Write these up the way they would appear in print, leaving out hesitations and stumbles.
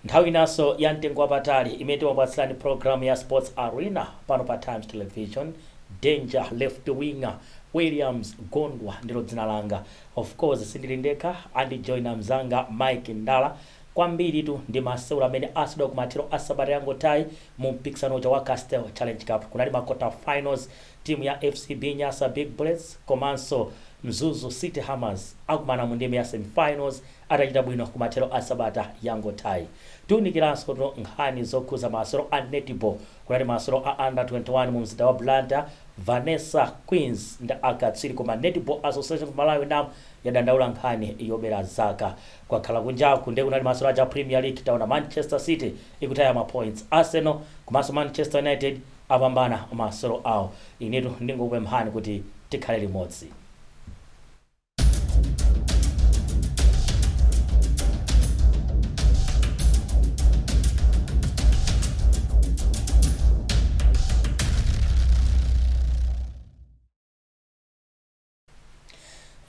nthawi naso ya mtengo wapatali imene timapatsirani program ya sports arena pano pa Times Television. Danger left winger Williams Gondwa ndilo dzina langa. Of course sindili ndekha, andijoyina mzanga Mike Ndala. Kwambiri tu ndi masewera amene asidwa kumathero asabata yangotayi mu mpikisano wa Castel Challenge Cup. Kunali ma quarter finals, timu ya FCB Nyasa Big Bullets komanso Mzuzu City Hammers akumana mu ndime ya semi-finals atachita bwino kumathero asabata yangotayi. Tiunikiranso to nkhani zokhuza masewero a netball. Kunali masewero a under 21 mu mzinda wa Blantyre. Vanessa Queens ndi akatswiri koma Netball Association of Malawi nam yadandaula nkhani yobera zaka. Kwakhala kunjaku ndiye kunali masewero a Premier League, taona Manchester City ikutaya ma points. Arsenal komanso Manchester United apambana masewero awo. Inetu ndingokupemphani kuti tikhale limodzi.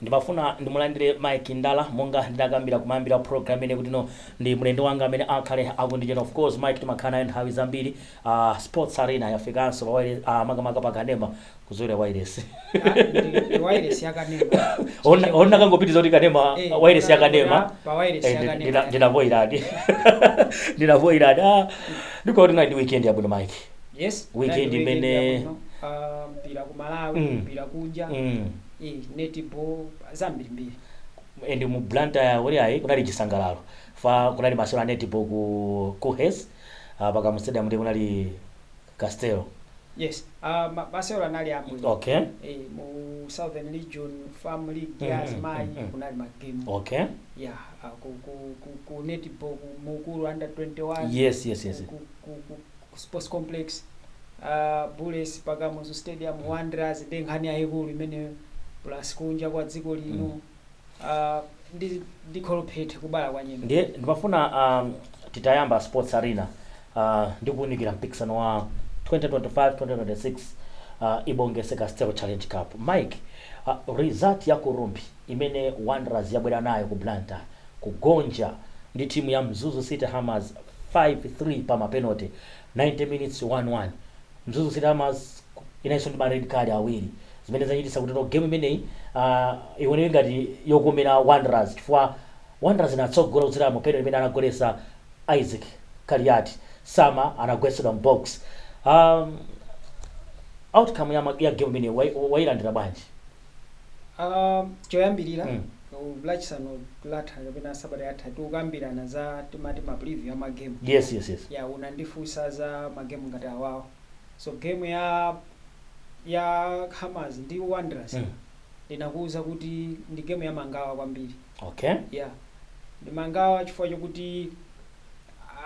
Ndimafuna ndimulandire Mike Ndala monga ndakambira kumayambira program ine kuti no ndi mlendo wanga amene akhale akundijena. Of course Mike timakhala naye nthawi zambiri. Sports Arena yafikanso pa wireless makamaka pa Kanema kuzura wireless. Wireless ya Kanema. Ona kangopitiza kuti Kanema wireless ya Kanema. Pa wireless ya Kanema. Ndinavoiradi. Ndinavoiradi. Ndiko kuti ndi weekend ya bwino Mike. Yes. Weekend imene mpira ku Malawi, mpira kunja. Netball zambiri. Ndi mu Blantyre wali ayi kunali chisangalalo. Fa kunali masewera netball ku Hes. Paka mu stadium ndi kunali Castel. Yes. Masewera nali abwino. Okay. Mu Southern Region Farm League ya Zimayi kunali ma game. Okay. Yeah, ku netball mu under 21. Yes. Ku sports complex. Bullets paka mu stadium Wanderers nkhani yayikulu imene plus kunja kwa dziko lino. Ndikholophete kubala kwa nyimbo. Ndiye ndimafuna titayamba Sports Arena ndikuunikira mpikisano wa 2025-2026 Ibonge Castel Challenge Cup. Mike, result ya kurumbi imene Wanderers yabwera nayo ku Blantyre kugonja ndi timu ya Mzuzu City Hammers 5-3 pa mapenalty 90 minutes 1-1. Mzuzu City Hammers inaiso ndi red card awiri zimene zachitisa kuti no game imeneyi iwone ngati yokomera Wanderers chifukwa Wanderers inatsogola kudzera mu penalty imene anagolesa Isaac Kariati. Sama anagwesedwa box. Outcome ya game imeneyi wailandira bwanji? Choyambirira lachisanu latha kapena sabata yatatu ukambirana za timati ma preview ya magame. Yes. Ya unandifunsa za magame ngati awawo. So game ya Hammers ndi Wanderers ndinakuuza kuti ndi game ya mangawa kwambiri. Okay. Yeah. Ndi mangawa chifukwa chokuti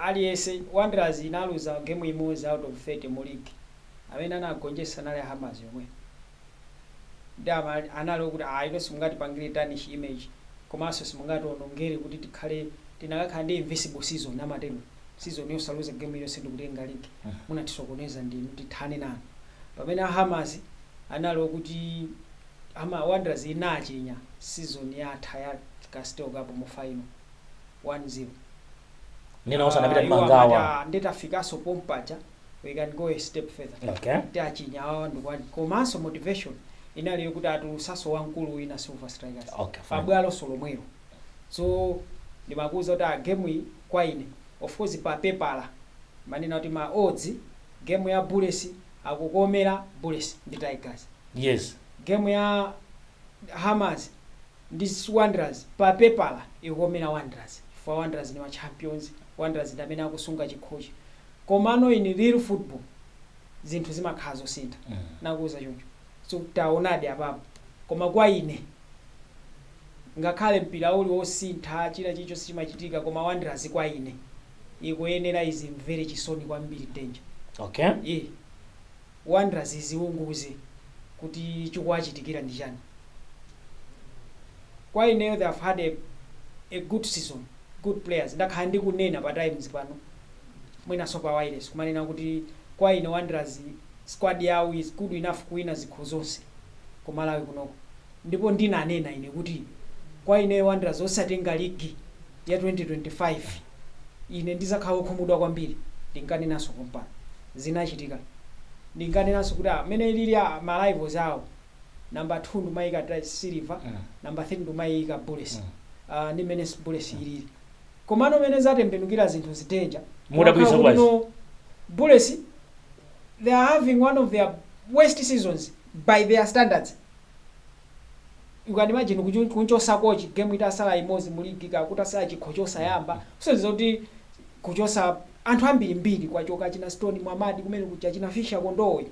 aliyense Wanderers inaluza game imodzi out of 30 mu league. Amene anagonjetsa nali Hammers yomwe. Ndama analo kuti ino simungati pangire tarnish image komanso simungati onongere kuti tikhale tinakakhala ndi invisible season amatero season yosaluza game yonse ndikutenga league munatisokoneza ndinu tithane nanu. Pamene Hammers analo kuti Wanderers inachinya season yatha ya Castel Cup mu final 1-0. Nina osanapita mangawa. Ndetafikaso pompacha we can go a step further. Okay. Tachinya awandu komanso motivation inali yokuti atulusaso wankulu wina Silver Strikers. Okay, Pabwalo solomwero. So ndimakuza kuti game iyi kwa ine of course pa paper manena kuti ma odds game ya Bullets akukomera Bullets ndi Tigers. Yes. Game ya Hammers ndi Wanderers pa paper ikukomera Wanderers. For Wanderers ni ma champions, Wanderers ndi amene akusunga chikhochi. Komano in real football zinthu zimakhala zosintha. Nakuza choncho. So taonadi apapo. Koma kwa ine ngakhale mpira uli wosintha china chicho sichimachitika koma Wanderers kwa ine ikuyenera izimvere chisoni kwambiri Danger. Okay. Wanderers iziunguze kuti chikuwachitikira ndi chani. Kwa ine they have had a good season, good players. Ndakhala ndikunena pa times pano mwina sopa wireless kumanena kuti kwa ine Wanderers squad yawo is good enough kuwina zikho zonse ku Malawi kunoko. Ndipo ndinanena ine kuti kwa ine Wanderers osatenga league ya 2025 ine ndizakhala okhumudwa kwambiri ndinkanenanso kompano zinachitika ndinkanenanso kuti amene lili ma rivals awo number 2 ndimayika Silver number 3 ndimayika Bullets ndi mmene Bullets ilili komano mene zatembenukira zinthu zitenja mudabwisa kwazi Bullets they are having one of their worst seasons by their standards. You can imagine kunchosa kochi game itasala imozi muligi kakutasala chikhochosa yamba usenzeza kuti kuchosa anthu ambiri mbiri kwachoka china Stone Muhammad kumene kucha china Fisher Kondowe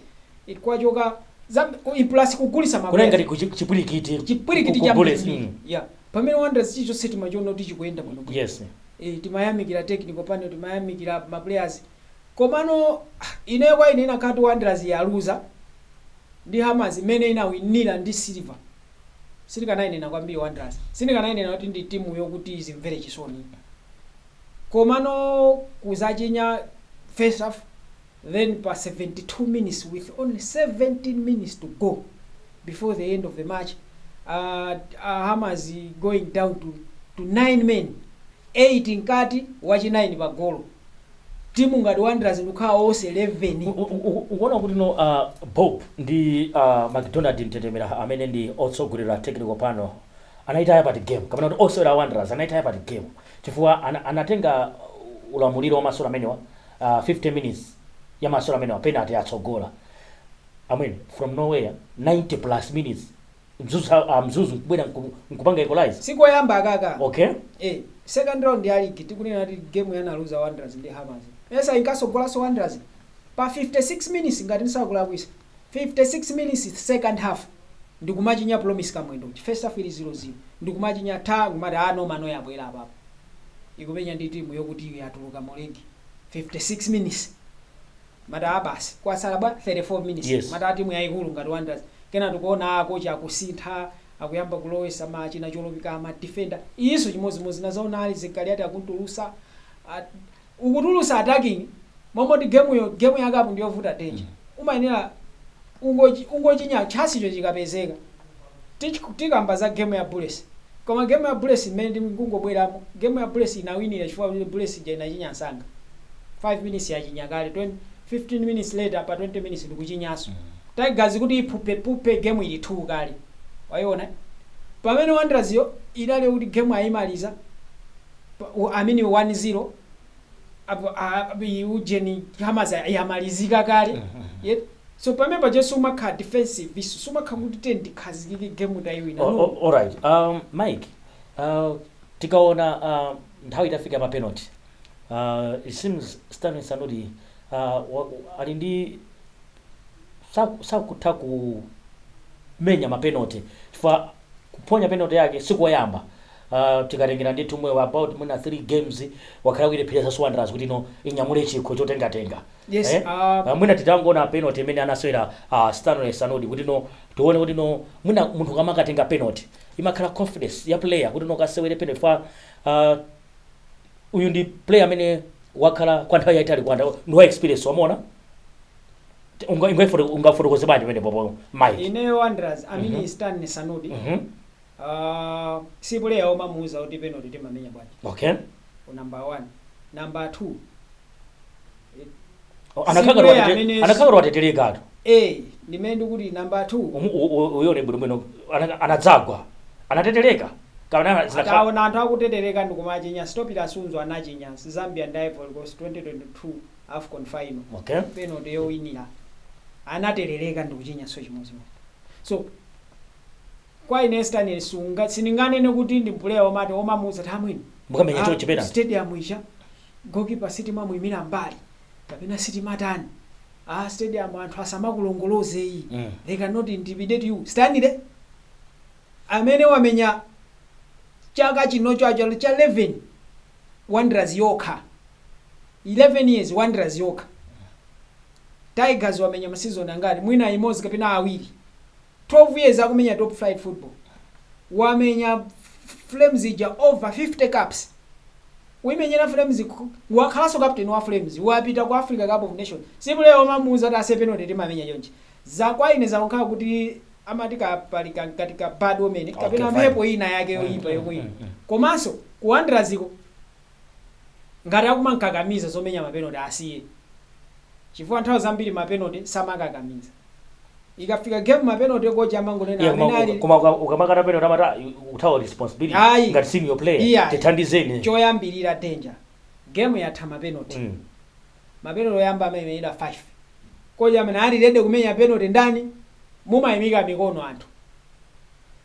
kwachoka plus kugulisa makulenga chipwirikiti cha Bullets yeah pamene Wanderers chicho seti machono kuti chikuenda bwino yes timayamikira technical panel timayamikira ma players komano ineyo kwa ine inakati Wanderers yaluza ndi Hammers imene inawinira ndi Silver sindikanayenera kwambiri Wanderers sindikanayenera kuti ndi timu yokuti izimvere chisoni komano kuzachinya first half then pa 72 minutes with only 17 minutes to go before the end of the match Hammers going down to 9 men 8 nkati wachi 9 pa golo timu ngati Wanderers ndikhala onse 11 ukuona kuti no Bob ndi McDonald Mtetemera amene ndi otsogolera technical panel anaitaya pa game kapena kuti osewera Wanderers anaitaya pa game chifukwa anatenga ulamuliro wa masewera amenewa 50 minutes ya masewera amenewa penalty atsogola from nowhere 90 plus minutes mzuzu kubwera nkupanga equalize sikoyamba akaka okay second round ya league tikunena kuti game yanaluza Wanderers ndi Hammers yesa inkasogola so Wanderers pa 56 minutes ngati nisakulakwisa 56 minutes second half ndikumachinya Promise Kamwendo first half ili 0-0 ndikumachinya ngumati ano mano yabwera apapo ikumenya ndi timu yokuti yatuluka mu league 56 minutes mata basi kwasala ba 34 minutes yes. mata timu yaikulu ngati Wanderers kena tikuona kocha akusintha akuyamba kulowesa machi na cholopika ma defender iso chimodzimodzi nazaona ali zikaliati akuntulusa ukutulusa attacking momoti game yakapo ndiyovuta tenje umayenera ungochinya chasicho chikapezeka tikamba za game ya Bullets koma game ya Bullets imene ndikungobweramo game ya Bullets inawinira chifukwa Bullets je inachinya nsanga 5 minutes yachinya kale 15 minutes later pa 20 minutes ndikuchinyaso Tigers kuti ipupe game ili 2 kale waiona pamene Wanderers yo idale kuti game ayimaliza amini 1-0 ujeni Hammers yamalizika kale yet so pamemba je suma defensive visu suma kuti tendi khazikike game tayiwina all right Mike tikaona nthawi itafika pa penalty it seems Stanley Sanudi ali ndi sakutha kumenya mapenalty chifukwa kuponya penalty yake sikoyamba tikatengera ndi tumwe about muna 3 games wakhala kuti players Wanderers kuti no inyamule chikho chotenga yes mwina titangona penalty imene anaswera Stanley Sanudi kuti no tuone kuti no mwina munthu kama katenga penalty imakhala confidence ya player kuti no kasewere penalty fa uyu ndi player amene wakhala kwa nthawi yaitali kwanda no experience wamona ungafotokoze banje pene popo Mike ineyo Wanderers amini Stanley Sanudi si player omamuza kuti penalty timamenya bwana okay number 1 number 2 anakagara wateteleka ndimene kuti number 2 uyone bwino anadzagwa anateteleka kana zinakaona anthu akuteteleka ndikumachinya stopira sunzo anachinya Zambia ndi Ivory Coast 2022 AFCON final okay penalty yowinira anateteleka ndikuchinya so chimodzimodzi so kwa ine Stanley sunga sininganene kuti ndi player omati omamuza tamwini mukamenya cho chipena stadium icha goalkeeper city mamuyimira mbali kapena city matani stadium anthu asamakulongoloze iyi they cannot intimidate you Stanley amene wamenya chaka chino cha 11 Wanderers yokha 11 years Wanderers yokha Tigers wamenya ma season angati mwina imozi kapena awiri 12 years akumenya top flight football wamenya Flames ija over 50 caps wimenyera Flames wakhalaso captain wa Flames wapita ku Africa Cup of Nations simule omamuza ta penalty timamenya chonchi zakwa ine zakukhala kuti amatika palika katika bad women kapena mhepo ina yake yoipa yomwe komanso ku Wanderers iko ngati akumankakamiza zomenya mapenalty asiye chifukwa nthawi zambiri mapenalty samakakamiza ikafika game mapenalty kocha amangonena amene ali koma ukamakata penalty amata utawa responsibility Ayi. ngati senior player Iya. tithandizeni choyambirira danger game yatha mapenalty mapenalty oyamba amene 5 kocha amene ali ready kumenya penalty ndani mumayimika mikono anthu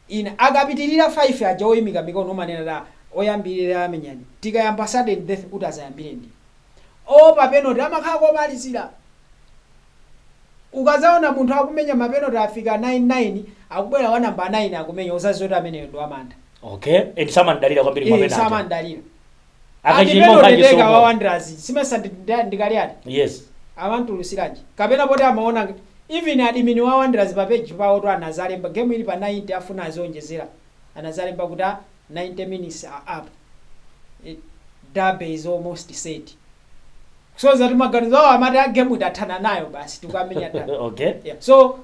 ina akapitirira 5 aja oyimika mikono umanena da oyambirira amenyani tikayamba sudden death kuti azayambire ndi pa penalty amakhala komalizira ukazaona munthu akumenya mapenalty afika 99 akubwera wa namba 9 akumenya usazoti ameneyo ndo amanda okay and samandalira kwambiri mapenalty samandalira akachimwa penalty ngati wa so Wanderers simesa ndikaliati yes amantulusiranji kapena poti amaona even adimini wa Wanderers pa page pawo to anazalemba game ili pa 90 afuna azonjezera anazalemba kuti 90 minutes are up Derby is almost set so zati maganizo amati game itathana nayo basi tukamenya tano okay yeah. So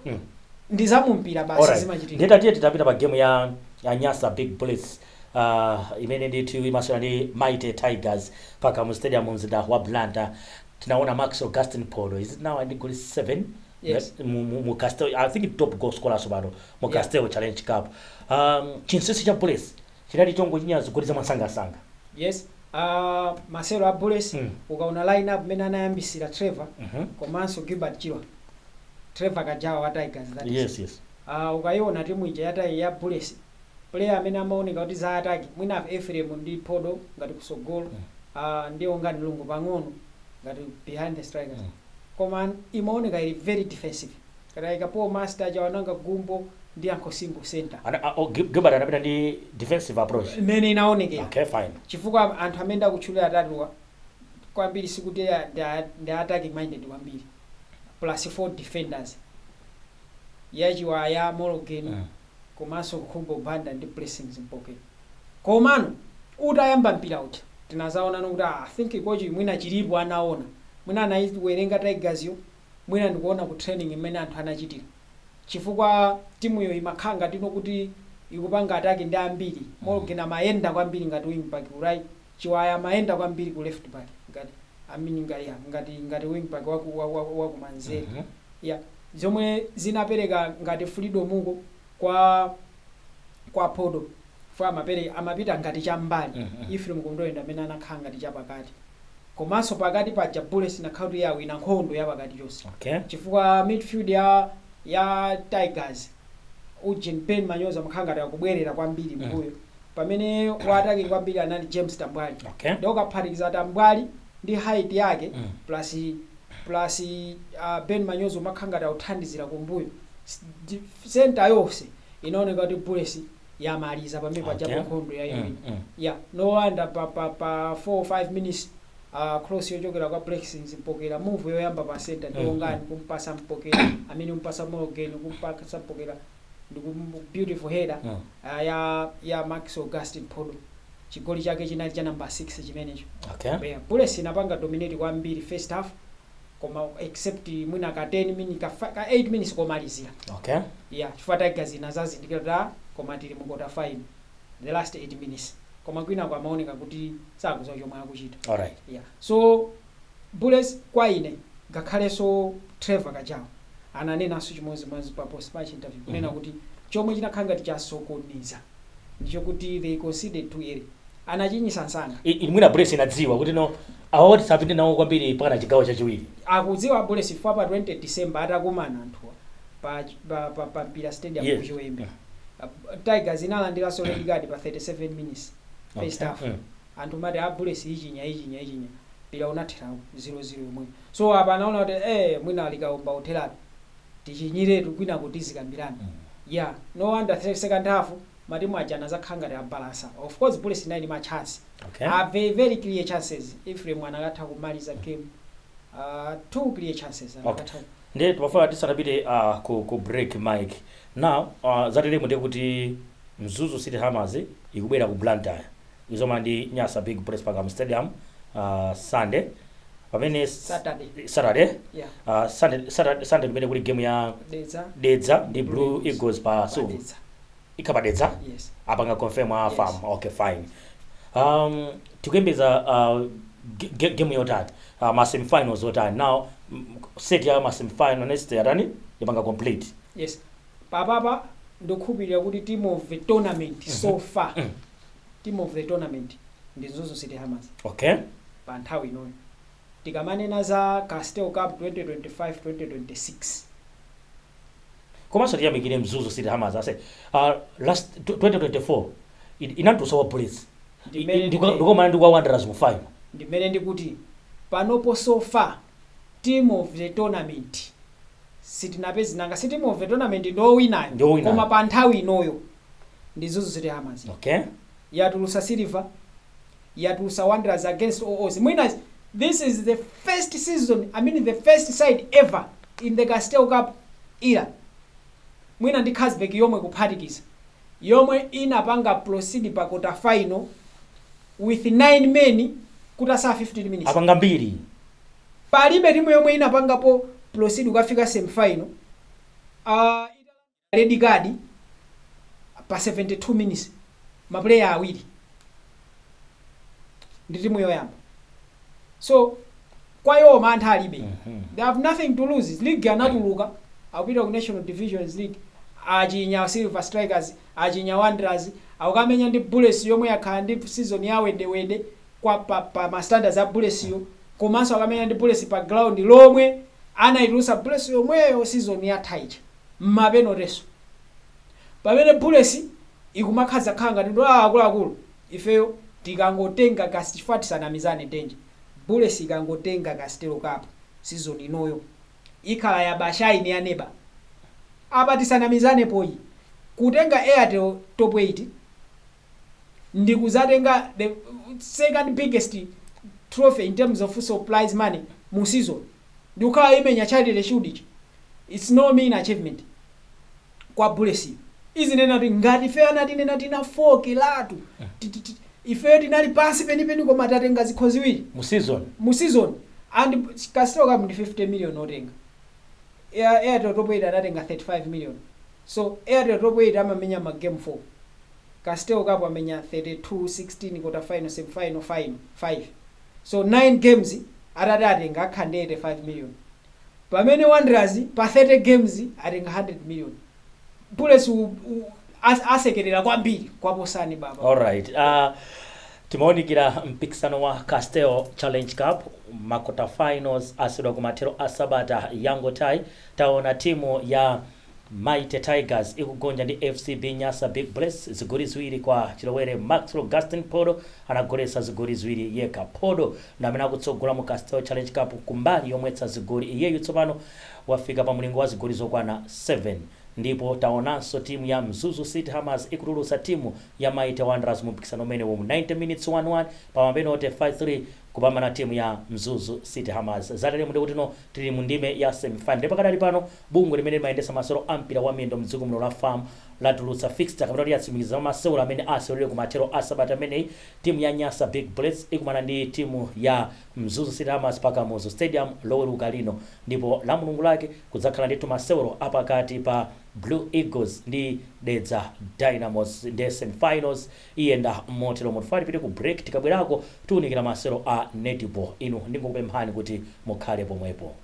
ndizamumpira basi alright zimachitika ndeta tiye titapita pa game ya Nyasa Big Bullets imene ndithu imaswera ndi Mighty Tigers paka mu stadium mzinda wa Blantyre tinaona Max Augustine Polo is it now and goal 7 Yes. mu Castel I think top goal scorer sobano mu Castel Challenge Cup chinsisi cha Bullets chinali chongo chinyazo goli za masangasanga yes Marcelo Abules ukaona line up mena anayambisira Trevor komanso Gilbert Chilwa Trevor Kajawa wa Tigers that yes yes ukaiona timu ija ya Bules player amene amaoneka kuti za attack mwina Ephraim ndi Podo ngati kusogolo ndiwo ngati lungu pang'ono ngati behind the strikers koma imaoneka ili very defensive kada ikapo master jawananga Gumbo ndi Uncle Simbu center Gilbert anapita ndi defensive approach imene inaonekera okay fine chifukwa anthu amene akutchulira atatuwa kwambiri sikuti ndi attacking minded kwambiri plus 4 defenders yachiwa ya Morgan komanso Khumbo Banda ndi Blessings Mpoke komano utayamba mpira uti tinazaona kuti I think coach mwina chilipo anaona mwina anayiwerenga Tigers yo mwina ndikuona ku training imene anthu anachitira chifukwa timu yo imakhanga tino kuti ikupanga ataki ndi ambiri Morgan amayenda kwambiri ngati wing back right chiwaya amayenda kwambiri ku left back ngati amini ngati wing back wa kumanzere yeah zomwe zinapereka ngati freedom muko kwa Podo fa amapita ngati chambali Ephraim kundoenda amene anakhala ngati chapakati komanso pakati pa Bullets na khautu yawo ina nkhondo yapakati chonse okay chifukwa midfield ya Tigers Eugene Ben Manyoza makhanga yakubwerera kwambiri mbuyo pamene wataki kwambiri anali James Tambwali okay ndio kaphatikiza Tambwali ndi height yake plus Ben Manyoza makhanga uthandizira kumbuyo center yonse inaoneka kuti Bullets yamaliza pamene pajapo nkhondo ya iwini yeah no wonder pa 4 or 5 minutes cross yochokera kwa Blessings Mpokera move yoyamba pa center ndio ngani kumpasa Mpokera amene umpasa Morgan kumpasa Mpokera ndi beautiful header ya Max Augustine Polo chigoli chake chinali cha number 6 chimenecho okay yeah Bullets inapanga dominate kwambiri first half koma except mwina ka 10 minutes ka 8 minutes komalizira okay yeah chifukwa Tigers inazazindikira koma tili mu quarter final the last 8 minutes koma kwina kwa maoneka kuti sakuza chomwe akuchita alright yeah so Bullets kwa ine ngakhalenso Trevor Kajawa ananena aso chimodzi pa post match interview kunena kuti chomwe chinakhanga tichasokoniza ndicho kuti they conceded too early anachinyisa nsanga mwina Bullets inadziwa kuti no awoti sapinde nawo kwambiri pakana chigawo chachiwiri akudziwa Bullets pa 20 December atakumana anthuwa pa Mpira Stadium ku Chiwembe Tigers inalandira so red card pa 37 minutes first half anthu mati Bullets ichinya pila unathera 0-0 mwe so apa naona kuti mwina alikaomba utheratu tichinyiretu kwina kuti zikambirana yeah no wonder second half matimu ajana zakhanga ya balance of course Bullets inaili ma chance okay very very clear chances Ephraim anakatha kumaliza game 2 clear chances anakatha ndiye tupafuna tisanapite ku break Mike now zatilemo ndiye kuti Mzuzu City Hammers ikubwera ku Blantyre izoma ndi Nyasa Big Bullets paka stadium Sunday pamene Saturday yeah Sunday pamene kuli game ya Dedza ndi Blue Eagles pa Suvu ikapa Dedza yes apanga confirm farm okay fine tikuyembeza game yotani ma semifinals yotani now set ya ma semifinal next yatani yapanga complete. Yes, papa ndokhupirira kuti team of the tournament so far team of the tournament ndi Mzuzu City Hammers. Okay, pa nthawi inoyo tikamanena za Castel Cup 2025-2026 komanso tiyamikire Mzuzu City Hammers ase last 2024 inatusa wa police ndikomana ndi kwa Wanderers mu final ndimene ndikuti panopo so far team of the tournament sitinapezi nanga si team of the tournament ndowinayo koma pa nthawi inoyo ndi Mzuzu City Hammers. Okay, yatulusa Silver, yatulusa Wanderers against all odds. This is the first season, the first side ever in the Castel Cup era. Mwina ndi Casbek yomwe kuphatikiza yomwe inapanga proceed pa quarter final with 9 men kutasa 15 minutes. apanga mbiri Palibe timu yomwe inapangapo proceed ukafika semi final red card pa 72 minutes maplayer awiri ndi timu yoyamba. So kwa yo mantha alibe. They have nothing to lose. League anatuluka akupita ku National Divisions League achinya Silver Strikers achinya Wanderers akukamenya ndi Bullets yomwe yakhala ndi season ya wede kwa pa ma standards a Bullets yo komanso akamenya ndi Bullets pa ground lomwe anaitulusa Bullets yomweyo season ya taija mmapeno reso pamene Bullets ikumakhaza khanga ndo akuluakulu ifeyo tikangotenga kastifati sanamizane Danger. Bullets ikangotenga Castel Cup season inoyo ikhala ya bashaini ya neba apa tisanamizane poyi kutenga Airtel top 8 ndi kuzatenga the second biggest trophy in terms of prize money mu season ndi ukhala imenya Charity Shield. It's no mean achievement kwa Bullets. Izinena kuti ngati ife anatinena tina 4 kilatu ife tinali pansi penipeni koma tatenga zikho ziwiri mu season and Castel Cup ndi 50 million otenga. Airtel top 8 anatenga 35 million. So Airtel top 8 amamenya ma game 4. Castel Cup amenya 32-16 quarter final semi final 5. So 9 games atatatenga akhande 85 million. Pamene Wanderers pa 30 games atenga 100 million. Bullets asekerera kwambiri kwaposani baba. Alright, timaonikira mpikisano wa Castel Challenge Cup makota finals asidwa kumatero asabata yangotai taona timu ya Mighty Tigers ikugonja ndi FCB Nyasa Big Bless zigoli ziwiri kwa chilowere. Maxwell Gaston Podo anagolesa zigoli ziwiri yeka. Podo na amene akutsogola mu Castel Challenge Cup kumbali yomwetsa zigoli iyeyu tsopano wafika pa mulingo wa zigoli zokwana 7. Ndipo taonanso timu ya Mzuzu City Hammers ikutulusa timu ya Mighty Wanderers mu mpikisano umene mu 90 minutes 1-1 pa mapeno ote 5-3 kupambana timu ya Mzuzu City Hammers. Zalere munde kutino tili mu ndime ya semi-final. Ndipo kadali pano bungwe limene limayendesa masewero ampira wa miyendo mdziko muno la FAM latulutsa fixture kapena liyatsimikiza masewero amene asewere kumatero asabata amene timu ya Nyasa Big Blitz ikumana ndi timu ya Mzuzu City Hammers paka Muzo Stadium loweruka lino. Ndipo la mulungu lake kudzakhala ndi masewero apakati pa Blue Eagles ndi Dedza Dynamos ndi semi-finals iyenda motero mutfali pite ku break tikabwerako tiunikira masewero a netball. Inu ndingokupemphani kuti mukhale pomwepo.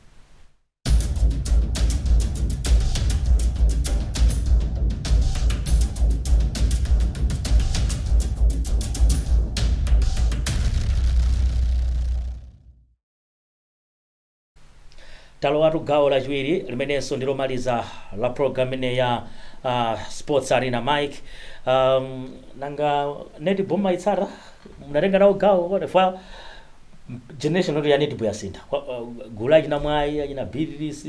Talowatu gawo la chiwiri limenenso ndilomaliza la program ine ya Sports Arena Mike. Nanga netball maitsara munatenga nawo gawo kwa fa generation ya netball yasinda. Gula ina mwai ina BDC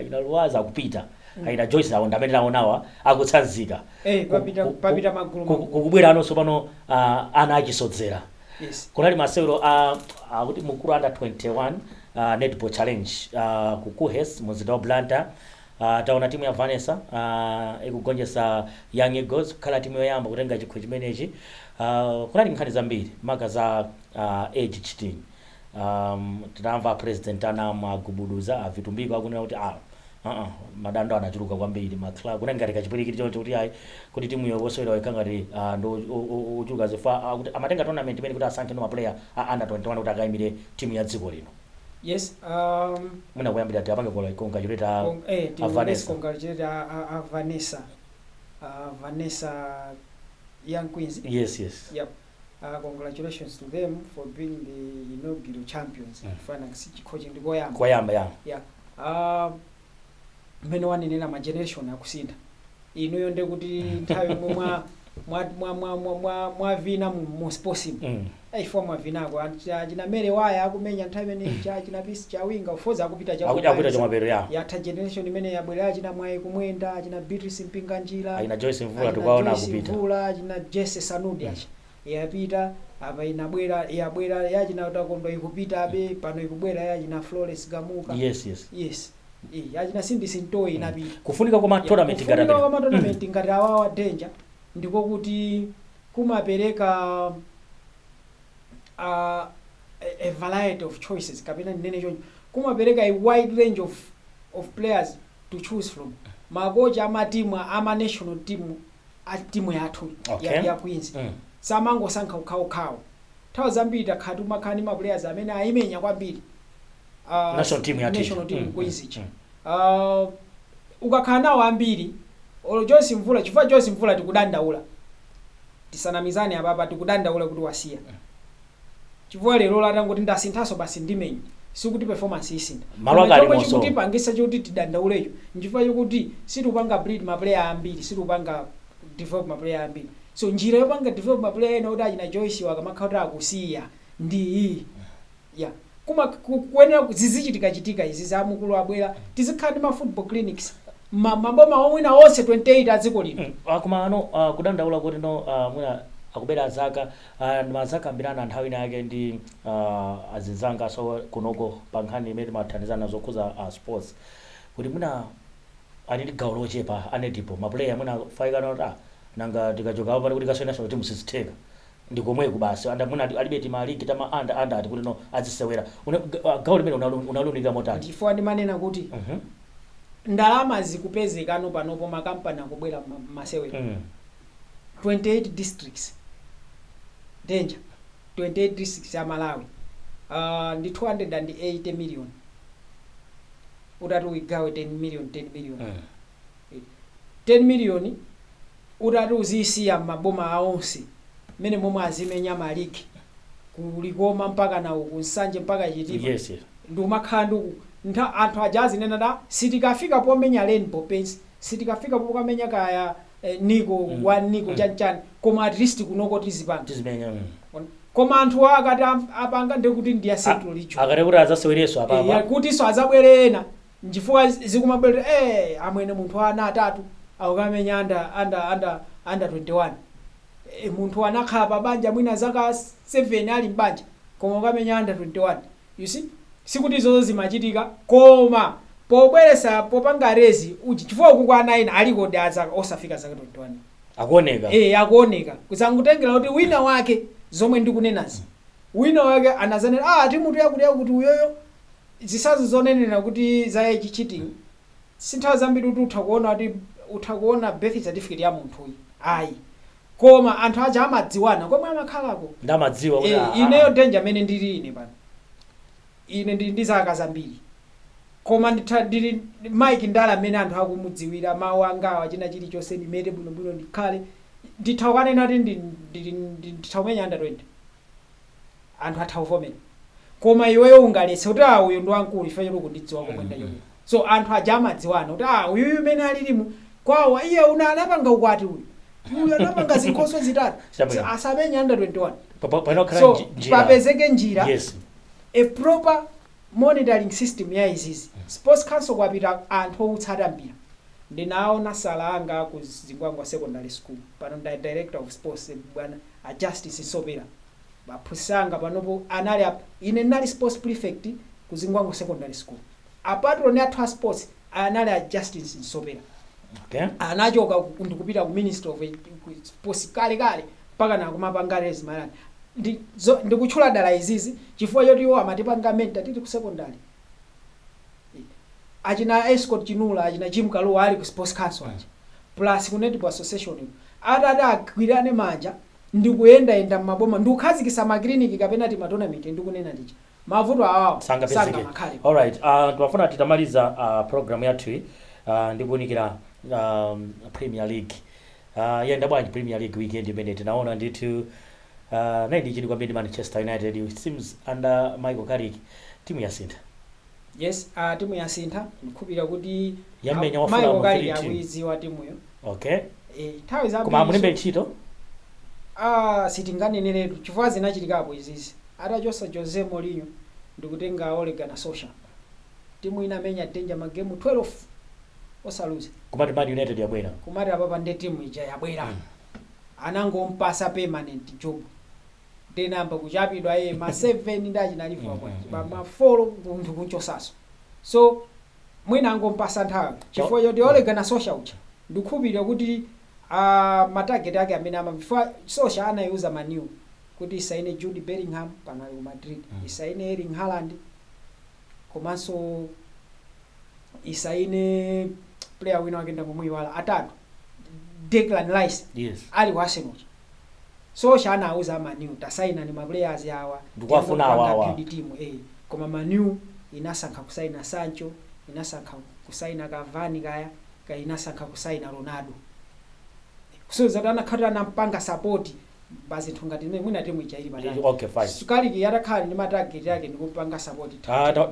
ina Luwaza akupita. Aina Joyce awo ndamene naonawa akutsanzika. Papita magulu kukubwera anonso pano ana achisodzera. Yes. Kunali masewero kuti mukuru under 21 netball challenge ku Kuhes muzida wa Blantyre. Taona timu ya Vanessa ikugonjesa Young Eagles khala timu yoyamba kutenga chikho chimenechi. Kunali nkhani zambiri maka za age cheating. Tinamva president ana magubuduza avitumbiko akunena kuti madando anachuluka kwambiri maclub kuna ngati kachipirikiti choncho kuti ayi kuti timu yowosewera ikangati ndo uchuluka zifa kuti amatenga tournament imene kuti asankhe no player under 21 kuti akayimire timu ya dziko lino. Yes, muna kuyambira ati apange congratulate Vanessa Young Queens. Yes. Yep. Congratulations to them for being the inaugural champions. Finance coaching the Koyamba. Yeah. Mene wanenera ma generation akusinda. Ino yonde kuti nthawi mwa vina mu possible. Ifo mwa vina ko achina mere waya akumenya nthawi mene china pisi cha winga ufoza akupita cha mapero ya ta generation imene yabwera achina mwai kumwenda achina Beatrice Mpinganjira aina Joyce Mvula tukaona akupita Mvula achina Jesse Sanudi yapita apa inabwera yachina utakondo ikupita abe pano ikubwera yachina Florence Gamuka. Yes. Yachina Cindy Sintoi inapita kufunika kwa tournament ngati awawa Danger ndiko kuti kumapereka a variety of choices kapena nene choncho kumapereka a wide range of players to choose from. Makocha ama national team a timu yathu ya Queens samango sankha ukhawo nthawi zambiri takhatu makhani ma players amene ayimenya kwambiri national team Queens ukakhala nawo ambiri olo Joyce Mvula chifukwa Joyce Mvula tikudandaula tisanamizane apapa tikudandaula kuti wasiya chifukwa lero latangoti ndasinthaso basi ndimenya sikuti performance isinda chomwe chikuti pangisa choti tidandaulecho nchifukwa chokuti situpanga breed ma player ambiri situpanga develop ma player ambiri. So njira yopanga develop ma player ena kuti achina Joyce wakamakhala akusiya ndi kuma kuenera zizichitika izi za mukulu abwera tizikhala ma football clinics maboma omwina onse 28 adziko lino akuma ano kudandaula kuti no mwina akubera zaka mazaka ambirana nthawi yake ndi azinzanga so kunoko pankhani imene mathandizana zokhuza sports kuti mwina ali gawo lochepa anedipo ma player mwina faika noti nanga tikachoka pano kuti kaswena national team sizitheka ndikomwe kubasi anda mwina alibe tima league tama anda ati kuti no azisewera gawo limene unalunika motani ndifo ndimanena kuti ndalama zikupezeka ano panopo makampani akubwera masewera 28 districts Danger 28 districts ya Malawi ndi 280 million utatu ugawe 10 million 10 million utatu uzisiya maboma aonse mene momwe azimenya maliki kulikoma mpaka na kunsanje mpaka Chitipa ndumakhala nduku anthu ajazi nena sitikafika pomenya Rainbow Paints sitikafika pokamenya kaya Niko Niko chanchani koma at least kunoko tizipanga koma anthu akati apanga ndekuti ndiya central licho akati kuti azasewereso apapa kuti so azabwerena nchifukwa zikumabwera amwene munthu ana atatu akamenya under 21 munthu anakhala pabanja mwina zaka 7 ali mbanja koma akamenya under 21 you see sikuti izozo zimachitika koma pobweresa popanga rezi uchi chifukwa kukwa 9 aliko daza osafika zaka 21 akuoneka akuoneka kusangutengera kuti wina wake zomwe ndikunenazi wina wake anazanena timu kuti uyoyo zisazo zonenera kuti zaye cheating sinthawi zambiri kuti utakuona birth certificate ya munthu uyu ayi koma anthu aja amadziwana komwe amakhalako ndamadziwa kuti ineyo Danger amene ndili ine pano ine ndi zaka zambiri koma ndili Mike Ndala amene anthu akumudziwira mawu angawa china chilichonse ndimete bwinobwino ndikhale ndithawane nati ndithaumenya under 20 anthu athawuvomera koma iweyo ungaletse kuti uyu ndi wankulu ife chero kundidziwa komwe ndayo so anthu aja amadziwana kuti uyu amene alilimu kwawa iye anapanga ukwati uyu anapanga zinkhoso zitatu asamenya under 21 so papezeke njira a proper monitoring system ya izizi sports council kwapita anthu outsata mpira ndinaona salanga ku Zingwangwa secondary school pano ndi director of sports bwana a Justice Sopera baphusanga panopo anali ine nali sports prefect ku Zingwangwa secondary school apatron ya transport anali a Justice Sopera anachoka ndikupita ku ministry of sports kale paka na kumapanga rezi malani ndikutchula dala izizi chifukwa choti iwo amatipanga menta titi ku secondary achina Escort Chinula achina Jim Kaluwa ali ku sports council aja plus ku netball association agwirane manja ndikuyenda maboma ndikukhazikisa makliniki kapena ti matournament ndikunena ndichi mavuto awawo sanga makhale. Alright, twafuna titamaliza program yathu ndikuunikira Premier League. Yenda bwanji Premier League weekend imene tinaona ndithu naidi chini kwambiri Manchester United. It seems under Michael Carrick timu yasintha. Yes, timu yasintha ndikhupira kuti yamenya wafuna Michael Carrick akuidziwa timuyo. Okay. Nthawi za koma mulembe ntchito sitinganeneretu chifukwa zinachitikapo izizi atachosa Jose Mourinho ndikutenga Ole Gunnar Solskjaer timu inamenya Danger magemu 12 osaluza kumati Man United yabwera kumati apapa ndi timu ija yabwera anangompasa permanent job denamba kuchapidwa ma 7 ndachinalifa kwa ma 4 munthu kunchosaso so mwina angompasa nthawi chifukwa choti Ole Gunnar Solskjaer ucha ndikhupira kuti matarget yake amene before Solskjaer anayuza Manu kuti isaine Jude Bellingham pana Real Madrid isaine Erling Haaland komanso isaine player wina wakenda kumwiwala atatu Declan Rice. Yes. Ali wa Arsenal. Solskjaer anauza Manu tasaina ni ma players yawa ndikwafuna awawa timu koma Manu inasankha kusaina Sancho, inasankha kusaina Cavani kaya inasankha kusaina Ronaldo. So zadana khata nampanga support basi thungati mwina timu ichaili madani. Okay, fine. Sukali yatakhala ni matarget yake ndikupanga support.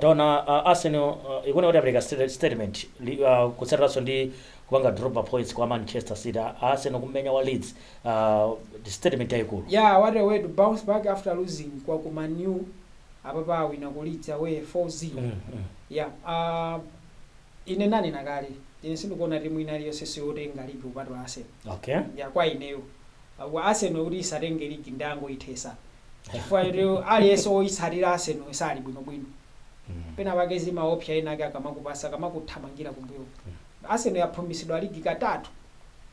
Taona Arsenal ikona kuti apereka statement kutsatiraso ndi kupanga drop points kwa Manchester City. Arsenal kumenya wa Leeds the statement yayikulu. Yeah, what a way to bounce back after losing kwa ku Manu apapa wina ku Leeds away 4-0. Yeah, ine nani nakale ine sindikuona timu ina yonse siyotenga ligi upatu wa Arsenal. Okay. Ya kwa ineyo wa Arsenal uri isatenge ligi ndango ithesa chifukwa lero aliyeso isatira Arsenal isali bwino pena bagezi maoption inake akamakupasa kamakuthamangira kumbuyo. Arsenal yapromisidwa ligi katatu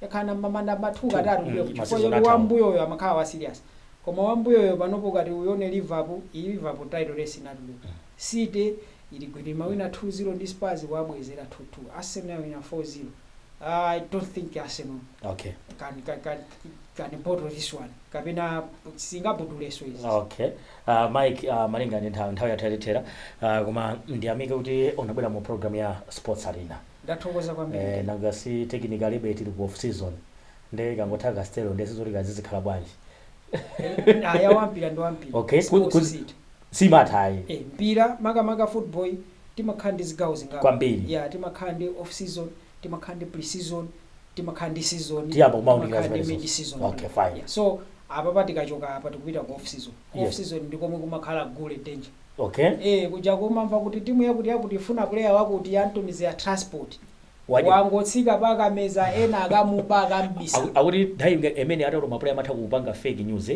yakhana mamanda mathu katatu ndiyo chifukwa yoti wambuyo yo amakhala wa serious koma wambuyo yo panopo kati uyone Liverpool title race inatuluka City iligwira mawina 2-0 ndi Spurs wabwezera 2-2 Arsenal wina 4-0. I don't think Arsenal can bottle this one kapena singabuduleso izi. Okay. Mike malinga ndi nthawi yatalitera koma ndiyamike kuti unabwera mu program ya Sports Arena. Ndathokoza kwambiri. Nanga si technically beti ku off season nde kangothaka stelo ndesizo likazizikhala bwanji. Ya wampira ndo wampira. Okay. Si mathai. Mpira maga football timakhandi zigawo zingapo. Kwambiri. Yeah, timakhandi off season, timakhandi pre-season, timakhandi season. Tiyamba kumaundika mid season. Okay, fine. Yeah, so apa tikachoka apa tikupita ku off season. Off season ndikomwe kumakhala gule Danger. Okay. Kuja kumamva kuti timu yakuti ifuna player wakuti yantumize ya transport. Wangotsika paka meza ena akamupa akambisa. Akuti nthawi imene atalo ma player matha kupanga fake news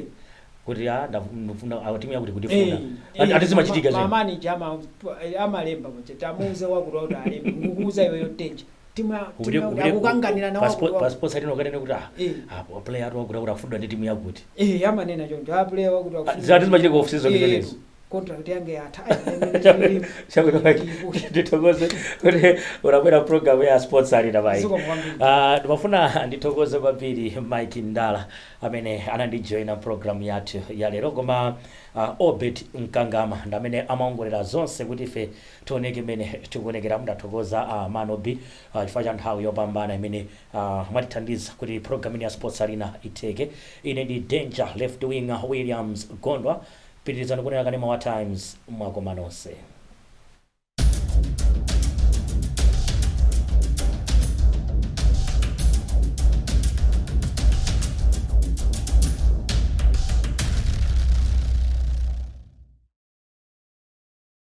kuti ndafuna timu yakuti kutifuna. Atizimachitika zero. Mamani jama amalemba kuti tamuze wakuti kuti alembe ngukuza iweyo Danger. Timu akukanganira nawo passport sati nokanene kuti apo player atwa kuti afundwa ndi timu yakuti. Yamanena choncho player wakuti afundwa. Zatizimachitika off season imenezo. Contract yange yatha ndithokoze kuti unabwera program ya Sports Arena bai. Ndimafuna ndithokoze kwambiri Mike Ndala amene anandijoina program yathu ya lero koma Obet Nkangama ndamene amaongolera zonse kuti ife tioneke mene tikuonekera. Mundathokoza Manobi chifukwa cha nthawi yopambana imene mwatithandiza kuti program ya Sports Arena iteke. Ine ndi Danger left winger Williams Gondwa. Pitirizani kunena kanema wa Times mwakoma nonse.